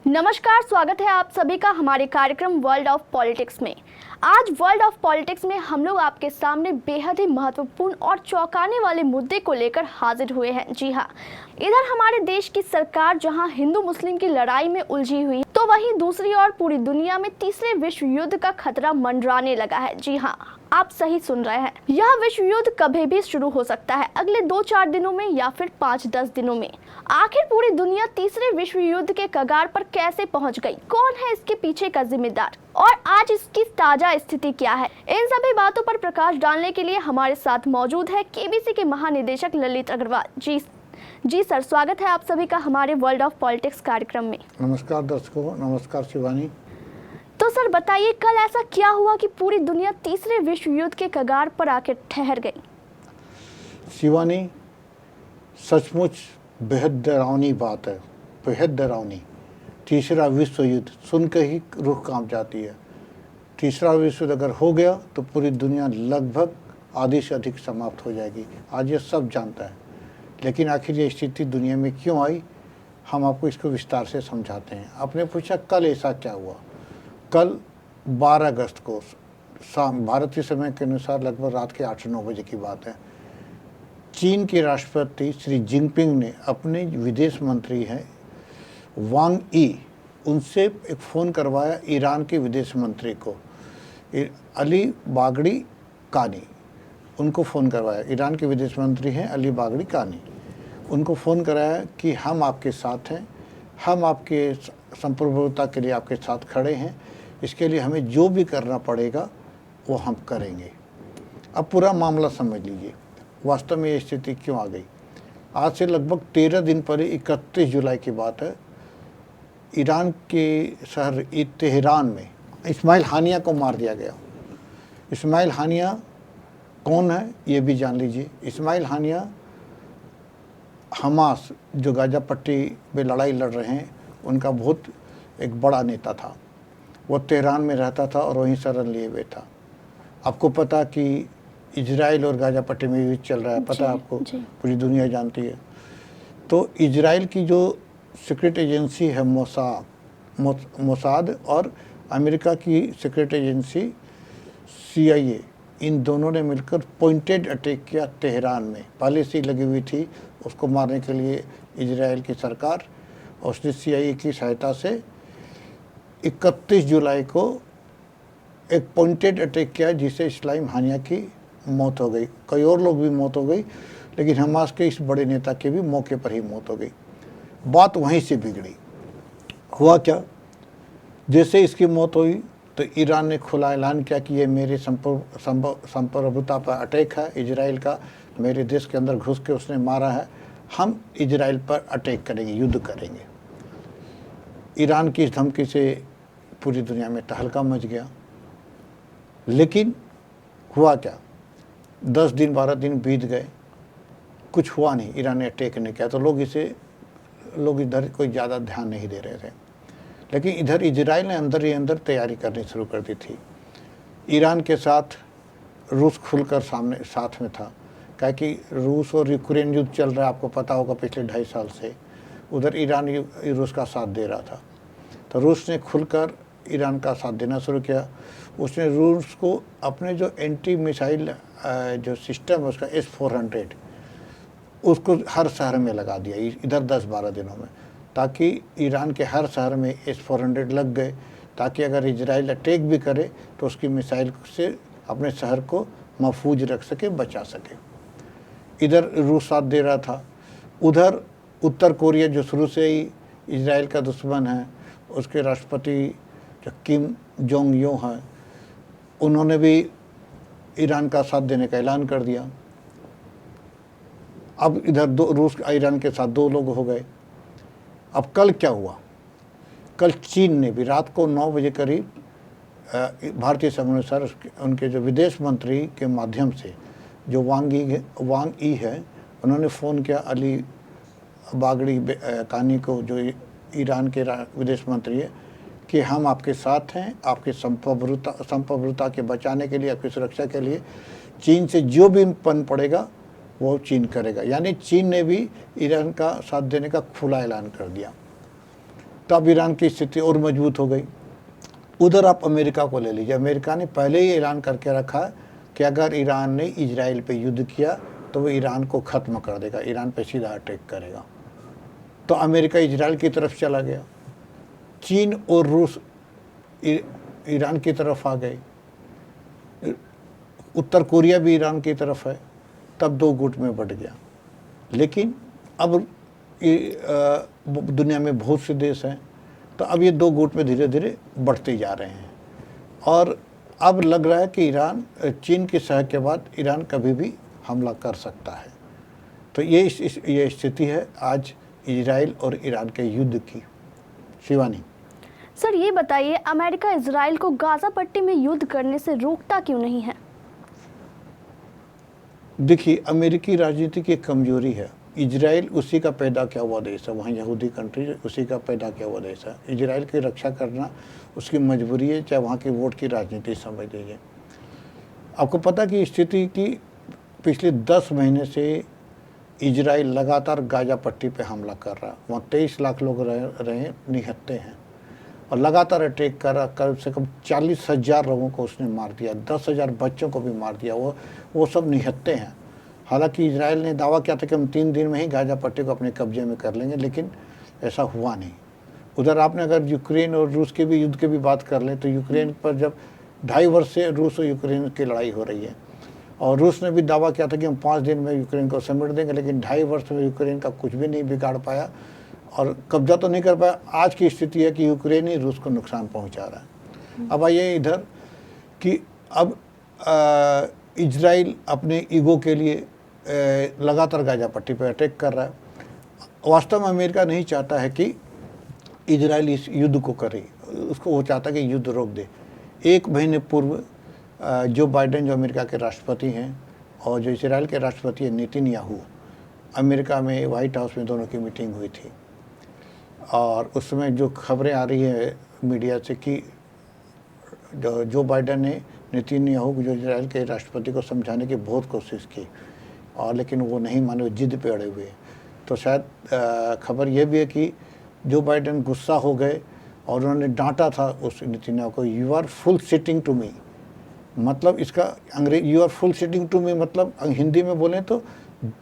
नमस्कार, स्वागत है आप सभी का हमारे कार्यक्रम वर्ल्ड ऑफ पॉलिटिक्स में। आज वर्ल्ड ऑफ पॉलिटिक्स में हम लोग आपके सामने बेहद ही महत्वपूर्ण और चौंकाने वाले मुद्दे को लेकर हाजिर हुए हैं। जी हाँ, इधर हमारे देश की सरकार जहां हिंदू मुस्लिम की लड़ाई में उलझी हुई, तो वहीं दूसरी ओर पूरी दुनिया में तीसरे विश्व युद्ध का खतरा मंडराने लगा है। जी हाँ, आप सही सुन रहे हैं, यह विश्व युद्ध कभी भी शुरू हो सकता है, अगले 2-4 दिनों में या फिर 5-10 दिनों में। आखिर पूरी दुनिया तीसरे विश्व युद्ध के कगार पर कैसे पहुंच गई? कौन है इसके पीछे का जिम्मेदार और आज इसकी ताजा स्थिति क्या है? इन सभी बातों पर प्रकाश डालने के लिए हमारे साथ मौजूद है केबीसी के महानिदेशक ललित अग्रवाल जी सर, स्वागत है आप सभी का हमारे वर्ल्ड ऑफ पॉलिटिक्स कार्यक्रम में। नमस्कार दर्शकों, नमस्कार शिवानी। तो सर बताइए, कल ऐसा क्या हुआ कि पूरी दुनिया तीसरे विश्व युद्ध के कगार पर आकर ठहर गई? शिवानी, सचमुच बेहद डरावनी बात है, बेहद डरावनी। तीसरा विश्व युद्ध सुनकर ही रूह कांप जाती है। तीसरा विश्व युद्ध अगर हो गया तो पूरी दुनिया लगभग आधी से अधिक समाप्त हो जाएगी, आज ये सब जानता है। लेकिन आखिर ये स्थिति दुनिया में क्यों आई, हम आपको इसको विस्तार से समझाते हैं। आपने पूछा कल ऐसा क्या हुआ। कल 12 अगस्त को शाम भारतीय समय के अनुसार लगभग रात के 8 से 9 बजे की बात है, चीन के राष्ट्रपति श्री जिनपिंग ने अपने विदेश मंत्री हैं वांग ई, उनसे एक फ़ोन करवाया ईरान के विदेश मंत्री को, अली बागड़ी कानी। उनको फ़ोन करवाया, ईरान के विदेश मंत्री हैं अली बागड़ी कानी। उनको फ़ोन कराया कि हम आपके साथ हैं, हम आपके संप्रभुता के लिए आपके साथ खड़े हैं, इसके लिए हमें जो भी करना पड़ेगा वो हम करेंगे। अब पूरा मामला समझ लीजिए, वास्तव में ये स्थिति क्यों आ गई। आज से लगभग 13 दिन पहले 31 जुलाई की बात है, ईरान के शहर तेहरान में इस्माइल हानिया को मार दिया गया। इस्माइल हानिया कौन है ये भी जान लीजिए। इस्माइल हानिया हमास, जो गाजा पट्टी में लड़ाई लड़ रहे हैं, उनका बहुत एक बड़ा नेता था। वो तेहरान में रहता था और वहीं शरण लिए हुए था। आपको पता कि इजराइल और गाजा पट्टी में युद्ध चल रहा है, पता है आपको, पूरी दुनिया जानती है। तो इजराइल की जो सीक्रेट एजेंसी है मोसाद और अमेरिका की सीक्रेट एजेंसी CIA, इन दोनों ने मिलकर पॉइंटेड अटैक किया तेहरान में। पहले से लगी हुई थी उसको मारने के लिए इजराइल की सरकार, और उसने CIA की सहायता से 31 जुलाई को एक पॉइंटेड अटैक किया, जिससे इस्माइल हानिया की मौत हो गई। कई और लोग भी मौत हो गई, लेकिन हमास के इस बड़े नेता की भी मौके पर ही मौत हो गई। बात वहीं से बिगड़ी। हुआ क्या, जैसे इसकी मौत हुई तो ईरान ने खुला ऐलान किया कि ये मेरे संप्रभुता पर अटैक है, इजराइल का, मेरे देश के अंदर घुस के उसने मारा है, हम इजराइल पर अटैक करेंगे, युद्ध करेंगे। ईरान की इस धमकी से पूरी दुनिया में तहलका मच गया। लेकिन हुआ क्या, 10 दिन 12 दिन बीत गए, कुछ हुआ नहीं, ईरान ने अटैक नहीं किया। तो लोग इधर कोई ज़्यादा ध्यान नहीं दे रहे थे। लेकिन इधर इजराइल ने अंदर ही अंदर तैयारी करनी शुरू कर दी थी। ईरान के साथ रूस खुलकर साथ में था, क्या कि रूस और यूक्रेन युद्ध चल रहा है, आपको पता होगा, पिछले 2.5 साल से। उधर ईरान रूस का साथ दे रहा था, तो रूस ने खुलकर ईरान का साथ देना शुरू किया। उसने रूस को अपने जो एंटी मिसाइल जो सिस्टम है उसका S-400, उसको हर शहर में लगा दिया इधर 10-12 दिनों में, ताकि ईरान के हर शहर में S-400 लग गए, ताकि अगर इजराइल अटैक भी करे तो उसकी मिसाइल से अपने शहर को महफूज रख सके, बचा सके। इधर रूस साथ दे रहा था। उधर उत्तर कोरिया, जो शुरू से ही इजराइल का दुश्मन है, उसके राष्ट्रपति जो किम जोंग यो हैं, उन्होंने भी ईरान का साथ देने का ऐलान कर दिया। अब इधर रूस ईरान के साथ 2 लोग हो गए। अब कल क्या हुआ, कल चीन ने भी रात को 9 बजे करीब भारतीय समय अनुसार उनके जो विदेश मंत्री के माध्यम से, जो वांग ई है, उन्होंने फ़ोन किया अली बागड़ी कानी को, जो ईरान के विदेश मंत्री है, कि हम आपके साथ हैं, आपके संप्रभुता के बचाने के लिए, आपकी सुरक्षा के लिए चीन से जो भी पन पड़ेगा वो चीन करेगा। यानी चीन ने भी ईरान का साथ देने का खुला ऐलान कर दिया। तब ईरान की स्थिति और मजबूत हो गई। उधर आप अमेरिका को ले लीजिए, अमेरिका ने पहले ही ऐलान करके रखा कि अगर ईरान ने इजराइल पे युद्ध किया तो वो ईरान को ख़त्म कर देगा, ईरान पे सीधा अटैक करेगा। तो अमेरिका इजराइल की तरफ चला गया, चीन और रूस ईरान की तरफ आ गए, उत्तर कोरिया भी ईरान की तरफ है। तब दो गुट में बढ़ गया। लेकिन अब दुनिया में बहुत से देश हैं, तो अब ये दो गुट में धीरे धीरे बढ़ते जा रहे हैं। और अब लग रहा है कि ईरान चीन की सहायता के बाद ईरान कभी भी हमला कर सकता है। तो ये स्थिति है आज इजराइल और ईरान के युद्ध की। शिवानी, सर ये बताइए, अमेरिका इजराइल को गाजा पट्टी में युद्ध करने से रोकता क्यों नहीं है? देखिए, अमेरिकी राजनीति की कमजोरी है। इजराइल उसी का पैदा किया हुआ देश है, वहाँ यहूदी कंट्री उसी का पैदा किया हुआ देश है। इजराइल की रक्षा करना उसकी मजबूरी है, चाहे वहाँ की वोट की राजनीति समझ लीजिए। आपको पता कि स्थिति की पिछले 10 महीने से इजराइल लगातार गाजा पट्टी पे हमला कर रहा है। वहाँ 23 लाख लोग रहे निहत्ते हैं और लगातार अटैक कर रहा। कम से कम 40,000 लोगों को उसने मार दिया, 10,000 बच्चों को भी मार दिया। वो सब निहत्ते हैं। हालांकि इजराइल ने दावा किया था कि हम 3 दिन में ही गाजा पट्टी को अपने कब्जे में कर लेंगे, लेकिन ऐसा हुआ नहीं। उधर आपने अगर यूक्रेन और रूस के भी युद्ध की भी बात कर लें तो यूक्रेन पर जब 2.5 वर्ष से रूस और यूक्रेन की लड़ाई हो रही है और रूस ने भी दावा किया था कि हम 5 दिन में यूक्रेन को समेट देंगे, लेकिन 2.5 वर्ष में यूक्रेन का कुछ भी नहीं बिगाड़ पाया और कब्जा तो नहीं कर पाया। आज की स्थिति है कि यूक्रेन ही रूस को नुकसान पहुंचा रहा है। अब आइए इधर कि अब इजराइल अपने ईगो के लिए लगातार गाजा पट्टी पर अटैक कर रहा है। वास्तव में अमेरिका नहीं चाहता है कि इजराइल इस युद्ध को करे, उसको वो चाहता है कि युद्ध रोक दे। 1 महीने पूर्व जो बाइडेन जो अमेरिका के राष्ट्रपति हैं और जो इजराइल के राष्ट्रपति हैं नेतन्याहू, अमेरिका में व्हाइट हाउस में दोनों की मीटिंग हुई थी और उस समय जो खबरें आ रही है मीडिया से कि जो बाइडेन ने नेतन्याहू जो इजराइल के राष्ट्रपति को समझाने की बहुत कोशिश की और लेकिन वो नहीं माने, वो जिद पे अड़े हुए। तो शायद खबर ये भी है कि जो बाइडेन गुस्सा हो गए और उन्होंने डांटा था उस नेतन्याहू को, you are full sitting to me. मतलब इसका you are full sitting to me मतलब हिंदी में बोलें तो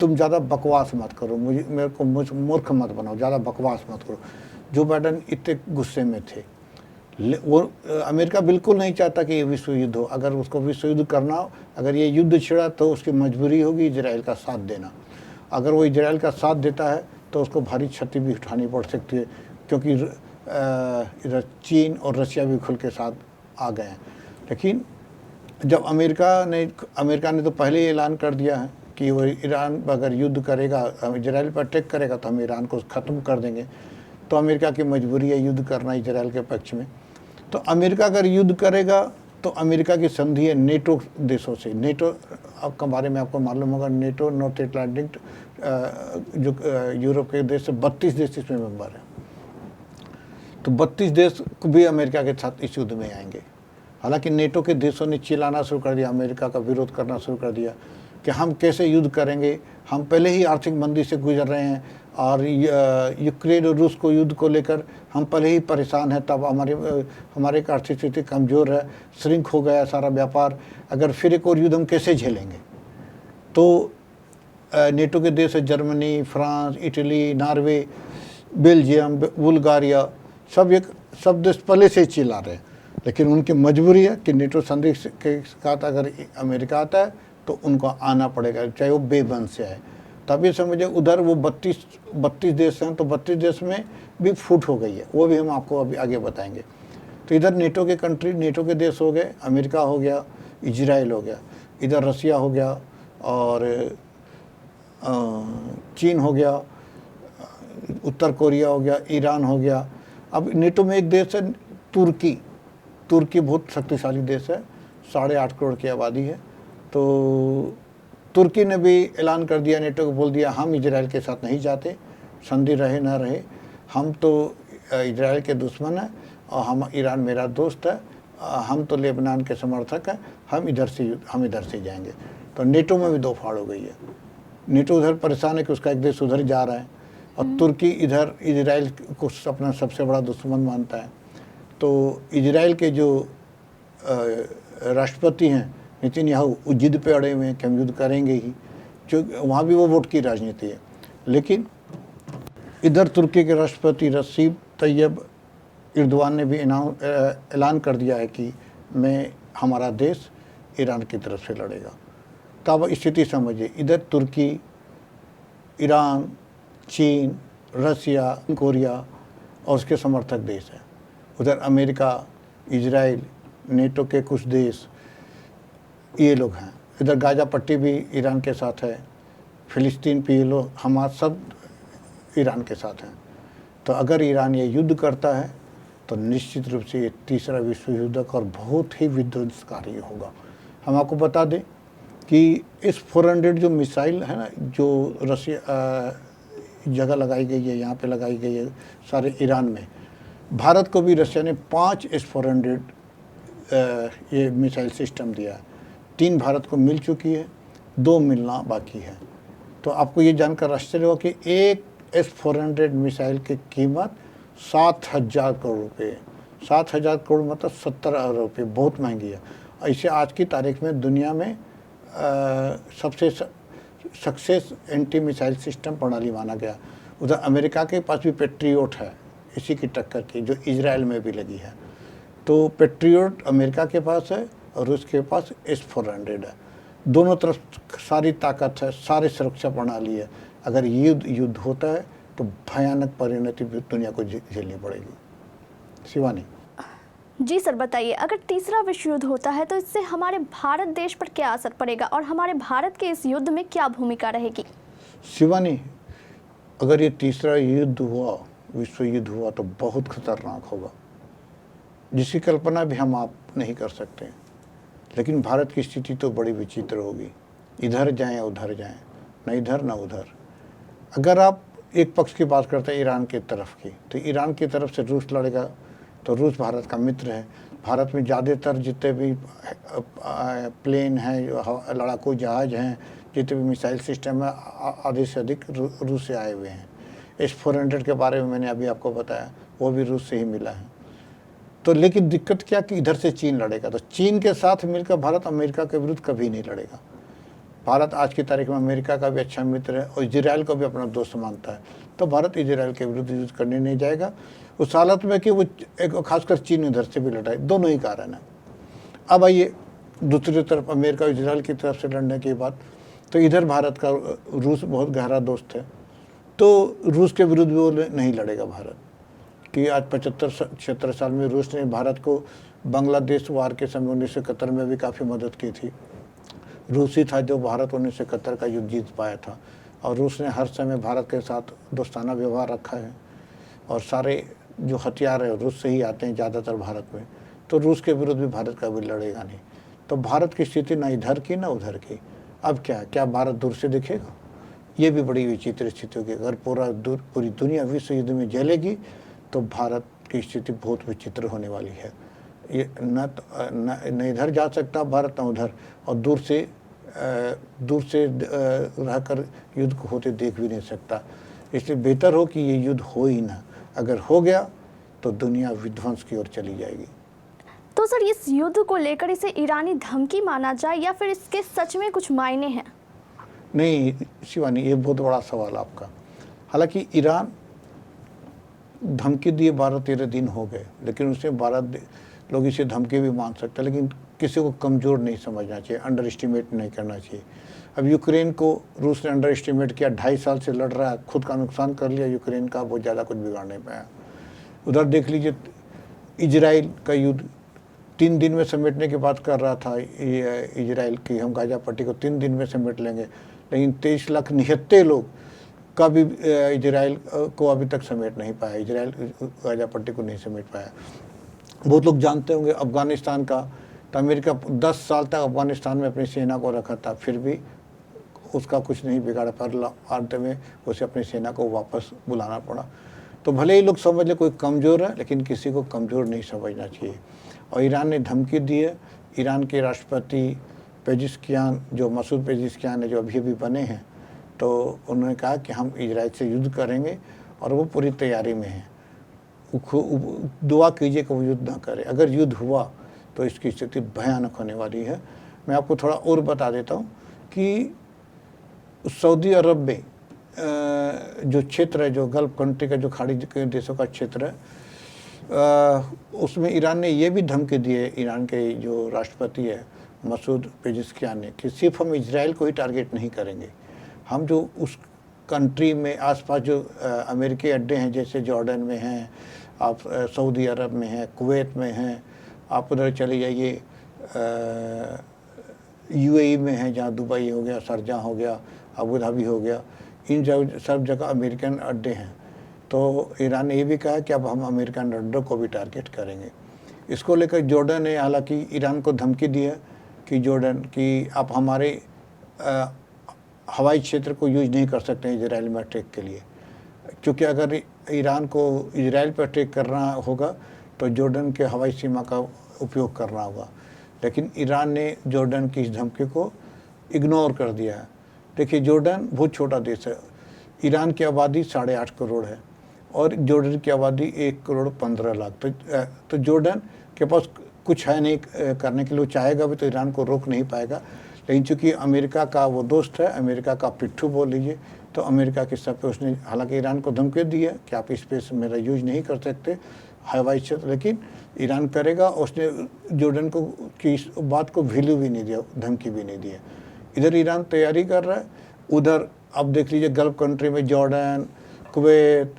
तुम ज़्यादा बकवास मत करो, मेरे को मूर्ख मत बनाओ, ज़्यादा बकवास मत करो। जो बाइडेन इतने गुस्से में थे। वो अमेरिका बिल्कुल नहीं चाहता कि ये विश्व युद्ध हो। अगर उसको विश्व युद्ध करना हो, अगर ये युद्ध छिड़ा तो उसकी मजबूरी होगी इजराइल का साथ देना। अगर वो इजराइल का साथ देता है तो उसको भारी क्षति भी उठानी पड़ सकती है, क्योंकि इधर चीन और रशिया भी खुल के साथ आ गए हैं। लेकिन जब अमेरिका ने तो पहले ही ऐलान कर दिया है कि वो ईरान अगर युद्ध करेगा, इजराइल पर अटैक करेगा तो हम ईरान को ख़त्म कर देंगे। तो अमेरिका की मजबूरी है युद्ध करना इजराइल के पक्ष में। तो अमेरिका अगर युद्ध करेगा तो अमेरिका की संधि है नेटो देशों से। नेटो आपका बारे में आपको मालूम होगा, नेटो नॉर्थ अटलांटिक जो यूरोप के देश से 32 देश इसमें मेंबर है। तो 32 देश भी अमेरिका के साथ इस युद्ध में आएंगे। हालांकि नेटो के देशों ने चिल्लाना शुरू कर दिया, अमेरिका का विरोध करना शुरू कर दिया कि हम कैसे युद्ध करेंगे, हम पहले ही आर्थिक मंदी से गुजर रहे हैं और यूक्रेन और रूस को युद्ध को लेकर हम पहले ही परेशान हैं। तब हमारे आर्थिक स्थिति कमज़ोर है, श्रिंक हो गया सारा व्यापार, अगर फिर एक और युद्ध हम कैसे झेलेंगे। तो नेटो के देश है Germany, France, Italy, Norway, Belgium, Bulgaria, सब देश पहले से ही चिल्ला रहे हैं। लेकिन उनकी मजबूरी है कि नेटो संधि के साथ अगर अमेरिका आता है तो उनको आना पड़ेगा, चाहे वो बेबन से आए। तभी समझे उधर वो 32 देश हैं, तो 32 देश में भी फूट हो गई है, वो भी हम आपको अभी आगे बताएंगे। तो इधर नेटो के देश हो गए, अमेरिका हो गया, इजराइल हो गया, इधर रसिया हो गया और चीन हो गया, उत्तर कोरिया हो गया, ईरान हो गया। अब नेटो में एक देश है तुर्की बहुत शक्तिशाली देश है, 8.5 करोड़ की आबादी है। तो तुर्की ने भी ऐलान कर दिया, नेटो को बोल दिया हम इजराइल के साथ नहीं जाते, संधि रहे ना रहे, हम तो इजराइल के दुश्मन हैं और हम ईरान मेरा दोस्त है, हम तो लेबनान के समर्थक हैं, हम इधर से जाएंगे। तो नेटो में भी 2 फाड़ हो गई है। नेटो उधर परेशान है कि उसका एक देश उधर जा रहा है, और तुर्की इधर इजराइल को अपना सबसे बड़ा दुश्मन मानता है। तो इजराइल के जो राष्ट्रपति हैं नेतन्याहू, वो जिद पे अड़े हुए हैं कि हम युद्ध करेंगे ही, जो वहाँ भी वो वोट की राजनीति है। लेकिन इधर तुर्की के राष्ट्रपति रसीब तैयब एर्दोगान ने भी ऐलान कर दिया है कि हमारा देश ईरान की तरफ से लड़ेगा। तो अब स्थिति समझिए, इधर तुर्की, ईरान, चीन, रसिया, कोरिया और उसके समर्थक देश हैं। उधर अमेरिका, इजराइल, नेटो के कुछ देश, ये लोग हैं। इधर गाजा पट्टी भी ईरान के साथ है, फिलिस्तीन, पीएलओ, हमास सब ईरान के साथ हैं। तो अगर ईरान ये युद्ध करता है तो निश्चित रूप से ये तीसरा विश्व युद्ध और बहुत ही विध्वंसकारी होगा। हम आपको बता दें कि इस 400 जो मिसाइल है ना, जो रसिया जगह लगाई गई है, यहाँ पे लगाई गई है सारे ईरान में, भारत को भी रशिया ने 5 S-400 ये मिसाइल सिस्टम दिया है। 3 भारत को मिल चुकी है, 2 मिलना बाकी है। तो आपको ये जानकर आश्चर्य होगा कि एक S-400 मिसाइल की कीमत 7,000 करोड़ रुपये। 7,000 करोड़ मतलब 70 अरब रुपये, बहुत महंगी है। ऐसे आज की तारीख में दुनिया में सबसे सक्सेस एंटी मिसाइल सिस्टम प्रणाली माना गया। उधर अमेरिका के पास भी पेट्रियोट है इसी की टक्कर की, जो इजराइल में भी लगी है। तो पेट्रियोट अमेरिका के पास है और रूस के पास S-400 है। दोनों तरफ सारी ताकत है, सारी सुरक्षा प्रणाली है। अगर युद्ध होता है तो भयानक परिणति दुनिया को झेलनी पड़ेगी। शिवानी जी सर, बताइए, अगर तीसरा विश्व युद्ध होता है तो इससे हमारे भारत देश पर क्या असर पड़ेगा और हमारे भारत के इस युद्ध में क्या भूमिका रहेगी? शिवानी, अगर ये तीसरा युद्ध हुआ, विश्व युद्ध हुआ, तो बहुत खतरनाक होगा, जिसकी कल्पना भी हम आप नहीं कर सकते। लेकिन भारत की स्थिति तो बड़ी विचित्र होगी, इधर जाएं उधर जाएं, न इधर न उधर। अगर आप एक पक्ष की बात करते हैं ईरान की तरफ की, तो ईरान की तरफ से रूस लड़ेगा, तो रूस भारत का मित्र है। भारत में ज़्यादातर जितने भी प्लेन हैं, लड़ाकू जहाज हैं, जितने भी मिसाइल सिस्टम है, आधे से अधिक रूस से आए हुए हैं। S-400 के बारे में मैंने अभी आपको बताया, वो भी रूस से ही मिला है। तो लेकिन दिक्कत क्या कि इधर से चीन लड़ेगा, तो चीन के साथ मिलकर भारत अमेरिका के विरुद्ध कभी नहीं लड़ेगा। भारत आज की तारीख में अमेरिका का भी अच्छा मित्र है और इजराइल को भी अपना दोस्त मानता है। तो भारत इजराइल के विरुद्ध युद्ध करने नहीं जाएगा उस हालत में कि वो एक खासकर चीन इधर से भी लड़ाए। दोनों ही कारण है। अब आइए दूसरी तरफ अमेरिका और इजराइल की तरफ से लड़ने की बात, तो इधर भारत का रूस बहुत गहरा दोस्त है, तो रूस के विरुद्ध भी वो नहीं लड़ेगा भारत। कि आज 75-76 साल में रूस ने भारत को बांग्लादेश वार के समय 1971 में भी काफ़ी मदद की थी। रूस ही था जो भारत 1971 का युद्ध जीत पाया था, और रूस ने हर समय भारत के साथ दोस्ताना व्यवहार रखा है, और सारे जो हथियार है रूस से ही आते हैं ज़्यादातर भारत में। तो रूस के विरुद्ध भी भारत का भी लड़ेगा नहीं। तो भारत की स्थिति ना इधर की ना उधर की। अब क्या भारत दूर से दिखेगा? ये भी बड़ी विचित्र स्थिति होगी। अगर पूरी दुनिया विश्व युद्ध में जलेगी तो भारत की स्थिति बहुत विचित्र होने वाली है। ये न इधर जा सकता भारत, न उधर, और दूर से रहकर युद्ध को होते देख भी नहीं सकता। इसलिए बेहतर हो कि ये युद्ध हो ही ना। अगर हो गया तो दुनिया विध्वंस की ओर चली जाएगी। तो सर, इस युद्ध को लेकर इसे ईरानी धमकी माना जाए या फिर इसके सच में कुछ मायने हैं? नहीं शिवानी, ये बहुत बड़ा सवाल आपका। हालांकि ईरान धमकी दिए 12-13 दिन हो गए, लेकिन उससे 12 लोग इसे धमकी भी मान सकते हैं, लेकिन किसी को कमज़ोर नहीं समझना चाहिए, अंडर एस्टिमेट नहीं करना चाहिए। अब यूक्रेन को रूस ने अंडर एस्टिमेट किया, 2.5 साल से लड़ रहा है, खुद का नुकसान कर लिया यूक्रेन का, बहुत ज़्यादा कुछ बिगाड़ नहीं पाया। उधर देख लीजिए इजराइल का युद्ध 3 दिन में समेटने की बात कर रहा था इजराइल की, हम गाजा पट्टी को 3 दिन में समेट लेंगे, लेकिन 23,79,000 लोग का भी इजराइल को अभी तक समेट नहीं पाया, इजराइल गाजा पट्टी को नहीं समेट पाया। बहुत लोग जानते होंगे अफ़गानिस्तान का, तो अमेरिका 10 साल तक अफ़गानिस्तान में अपनी सेना को रखा था, फिर भी उसका कुछ नहीं बिगाड़ा, पर अंत में उसे अपनी सेना को वापस बुलाना पड़ा। तो भले ही लोग समझ ले कोई कमज़ोर है, लेकिन किसी को कमज़ोर नहीं समझना चाहिए। और ईरान ने धमकी दी है। ईरान के राष्ट्रपति पेजिशकियान, जो मसूद पेजिशकियान है, जो अभी अभी बने हैं, तो उन्होंने कहा कि हम इजराइल से युद्ध करेंगे और वो पूरी तैयारी में है। दुआ कीजिए कि वो युद्ध ना करे। अगर युद्ध हुआ तो इसकी स्थिति भयानक होने वाली है। मैं आपको थोड़ा और बता देता हूँ कि सऊदी अरब में जो क्षेत्र है, जो गल्फ कंट्री का जो खाड़ी के देशों का क्षेत्र है, उसमें ईरान ने ये भी धमकी दी है, ईरान के जो राष्ट्रपति है मसूद पेजिशकियान ने, कि सिर्फ हम इजराइल को ही टारगेट नहीं करेंगे, हम जो उस कंट्री में आसपास जो अमेरिकी अड्डे हैं, जैसे जॉर्डन में हैं, आप सऊदी अरब में हैं, कुवैत में हैं, आप उधर चले जाइए यूएई में हैं, जहाँ दुबई हो गया, शारजाह हो गया, अबू धाबी हो गया, इन सब जगह अमेरिकन अड्डे हैं। तो ईरान ने ये भी कहा कि अब हम अमेरिकन अड्डों को भी टारगेट करेंगे। इसको लेकर जॉर्डन ने हालांकि ईरान को धमकी दी है कि जॉर्डन कि आप हमारे हवाई क्षेत्र को यूज नहीं कर सकते इजराइल में अटैक के लिए, क्योंकि अगर ईरान को इजराइल पर अटैक करना होगा तो जॉर्डन के हवाई सीमा का उपयोग करना होगा। लेकिन ईरान ने जॉर्डन की इस धमकी को इग्नोर कर दिया है। देखिए, जॉर्डन बहुत छोटा देश है, ईरान की आबादी 8.5 करोड़ है और जॉर्डन की आबादी 1 करोड़ 15 लाख। तो जॉर्डन के पास कुछ है नहीं करने के लिए, चाहेगा भी तो ईरान को रोक नहीं पाएगा। लेकिन चूंकि अमेरिका का वो दोस्त है, अमेरिका का पिट्ठू बोल लीजिए, तो अमेरिका के सब पे उसने हालांकि ईरान को धमकी दी है कि आप स्पेस मेरा यूज नहीं कर सकते हवाई क्षेत्र, लेकिन ईरान करेगा। उसने जॉर्डन को की इस बात को वैल्यू भी नहीं दिया, धमकी भी नहीं दिया। इधर ईरान तैयारी कर रहा है, उधर अब देख लीजिए गल्फ कंट्री में Jordan, Kuwait,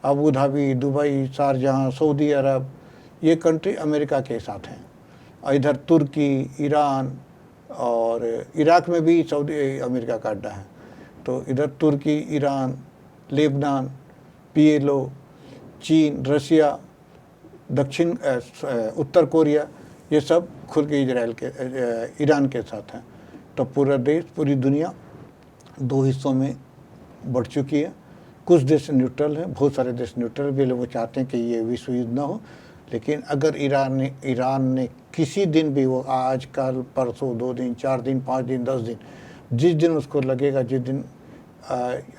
Abu Dhabi, Dubai, Sharjah, Saudi Arabia, ये कंट्री अमेरिका के साथ हैं। और इधर तुर्की, ईरान और इराक में भी सऊदी अमेरिका का अड्डा है। तो इधर तुर्की, ईरान, लेबनान, PLO, चीन, रसिया, दक्षिण उत्तर कोरिया, ये सब खुल के ईरान के साथ हैं। तो पूरा देश, पूरी दुनिया 2 हिस्सों में बढ़ चुकी है। कुछ देश न्यूट्रल हैं, बहुत सारे देश न्यूट्रल भी, वो चाहते हैं कि ये विश्व युद्ध ना हो। लेकिन अगर ईरान ने किसी दिन भी, वो आज कल परसों 2 दिन, 4 दिन, 5 दिन, 10 दिन, जिस दिन उसको लगेगा, जिस दिन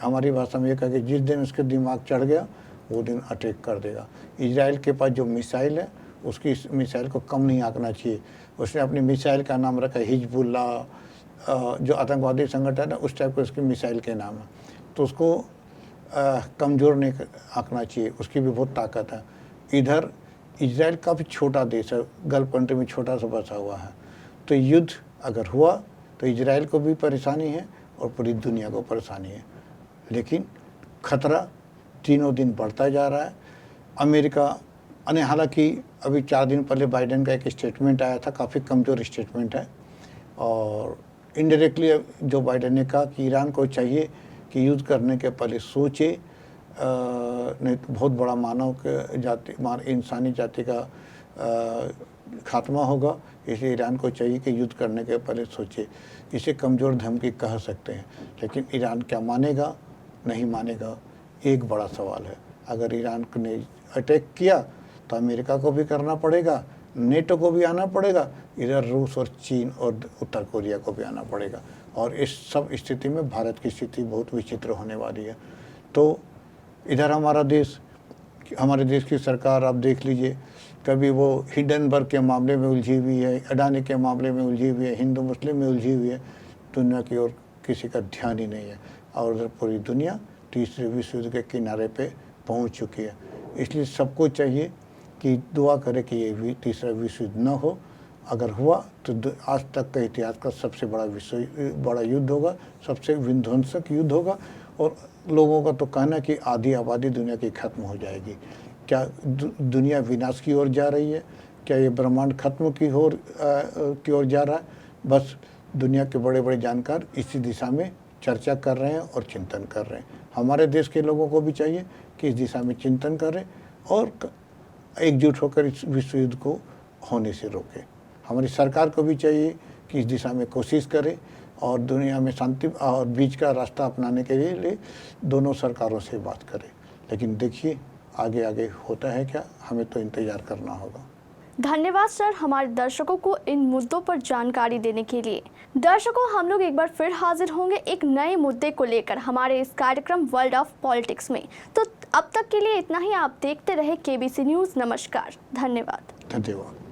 हमारी भाषा में ये कहा कि जिस दिन उसके दिमाग चढ़ गया वो दिन अटैक कर देगा। इजराइल के पास जो मिसाइल है, उसकी इस मिसाइल को कम नहीं आंकना चाहिए। उसने अपनी मिसाइल का नाम रखा हिजबुल्ला, जो आतंकवादी संगठन है उस टाइप के उसकी मिसाइल के नाम है। तो उसको कमज़ोर नहीं आंकना चाहिए, उसकी भी बहुत ताकत है। इधर इजराइल काफ़ी छोटा देश है, गल्फ कंट्री में छोटा सा बसा हुआ है। तो युद्ध अगर हुआ तो इजराइल को भी परेशानी है और पूरी दुनिया को परेशानी है। लेकिन खतरा तीनों दिन बढ़ता जा रहा है। अमेरिका ने, हालांकि अभी 4 दिन पहले बाइडेन का एक स्टेटमेंट आया था, काफ़ी कमज़ोर स्टेटमेंट है, और इनडायरेक्टली जो बाइडेन ने कहा कि ईरान को चाहिए कि युद्ध करने के पहले सोचे, नहीं तो बहुत बड़ा इंसानी जाति का खात्मा होगा। इसलिए ईरान को चाहिए कि युद्ध करने के पहले सोचे। इसे कमज़ोर धमकी कह सकते हैं, लेकिन ईरान क्या मानेगा नहीं मानेगा, एक बड़ा सवाल है। अगर ईरान ने अटैक किया तो अमेरिका को भी करना पड़ेगा, नेटो को भी आना पड़ेगा, इधर रूस और चीन और उत्तर कोरिया को भी आना पड़ेगा। और इस सब स्थिति में भारत की स्थिति बहुत विचित्र होने वाली है। तो इधर हमारे देश की सरकार आप देख लीजिए, कभी वो हिंडनबर्ग के मामले में उलझी हुई है, अडानी के मामले में उलझी हुई है, हिंदू मुस्लिम में उलझी हुई है, दुनिया की ओर किसी का ध्यान ही नहीं है। और उधर पूरी दुनिया तीसरे विश्व युद्ध के किनारे पे पहुंच चुकी है। इसलिए सबको चाहिए कि दुआ करे कि ये तीसरा विश्व युद्ध न हो। अगर हुआ तो आज तक का इतिहास का सबसे बड़ा युद्ध होगा, सबसे विध्वंसक युद्ध होगा। और लोगों का तो कहना कि आधी आबादी दुनिया की खत्म हो जाएगी। क्या दुनिया विनाश की ओर जा रही है? क्या ये ब्रह्मांड खत्म की ओर जा रहा है? बस दुनिया के बड़े बड़े जानकार इसी दिशा में चर्चा कर रहे हैं और चिंतन कर रहे हैं। हमारे देश के लोगों को भी चाहिए कि इस दिशा में चिंतन करें और एकजुट होकर इस विश्व युद्ध को होने से रोकें। हमारी सरकार को भी चाहिए कि इस दिशा में कोशिश करे और दुनिया में शांति और बीच का रास्ता अपनाने के लिए दोनों सरकारों से बात करें। लेकिन देखिए आगे आगे होता है क्या, हमें तो इंतज़ार करना होगा। धन्यवाद सर हमारे दर्शकों को इन मुद्दों पर जानकारी देने के लिए। दर्शकों, हम लोग एक बार फिर हाजिर होंगे एक नए मुद्दे को लेकर हमारे इस कार्यक्रम वर्ल्ड ऑफ पॉलिटिक्स में। तो अब तक के लिए इतना ही। आप देखते रहे केबीसी न्यूज़। नमस्कार, धन्यवाद। धन्यवाद।